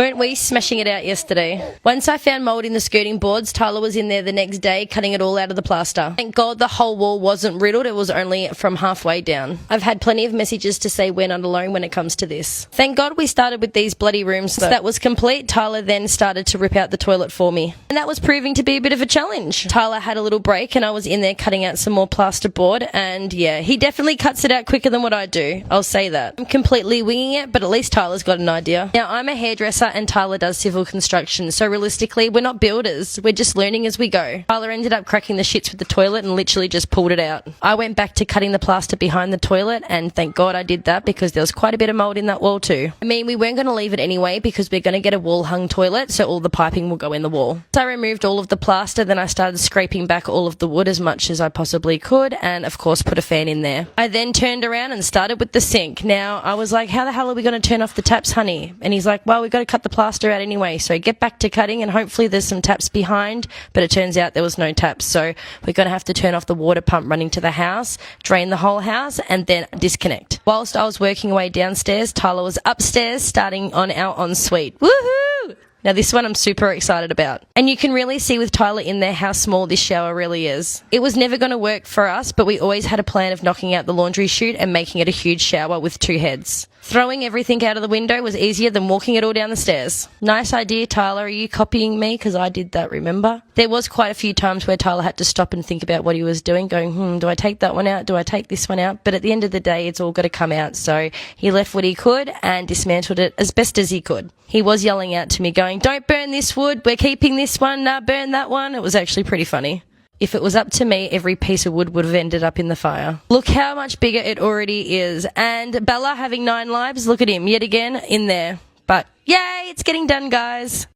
Weren't we smashing it out yesterday? Once I found mould in the skirting boards, Tyler was in there the next day cutting it all out of the plaster. Thank God the whole wall wasn't riddled, it was only from halfway down. I've had plenty of messages to say we're not alone when it comes to this. Thank God we started with these bloody rooms. So that was complete. Tyler then started to rip out the toilet for me. And that was proving to be a bit of a challenge. Tyler had a little break and I was in there cutting out some more plasterboard, and yeah, he definitely cuts it out quicker than what I do. I'll say that. I'm completely winging it, but at least Tyler's got an idea. Now, I'm a hairdresser and Tyler does civil construction, so realistically, we're not builders. We're just learning as we go. Tyler ended up cracking the shits with the toilet and literally just pulled it out. I went back to cutting the plaster behind the toilet, and thank God I did that because there was quite a bit of mould in that wall too. I mean, we weren't going to leave it anyway because we're going to get a wall-hung toilet, so all the piping will go in the wall. So I removed all of the plaster, then I started scraping back all of the wood as much as I possibly could, and of course put a fan in there. I then turned around and started with the sink. Now, I was like, how the hell are we going to turn off the taps, honey? And he's like, well, we've got to cut the plaster out anyway, so get back to cutting and hopefully there's some taps behind, but it turns out there was no taps, so we're going to have to turn off the water pump running to the house, drain the whole house, and then disconnect. Whilst I was working away downstairs, Tyler was upstairs starting on our ensuite. Woohoo! Now this one I'm super excited about. And you can really see with Tyler in there how small this shower really is. It was never going to work for us, but we always had a plan of knocking out the laundry chute and making it a huge shower with 2 heads. Throwing everything out of the window was easier than walking it all down the stairs. Nice idea, Tyler. Are you copying me? Because I did that, remember? There was quite a few times where Tyler had to stop and think about what he was doing, going, do I take that one out? Do I take this one out? But at the end of the day, it's all got to come out. So he left what he could and dismantled it as best as he could. He was yelling out to me, going, don't burn this wood. We're keeping this one. Nah, burn that one. It was actually pretty funny. If it was up to me, every piece of wood would have ended up in the fire. Look how much bigger it already is. And Bella having 9 lives, look at him, yet again, in there. But yay, it's getting done, guys.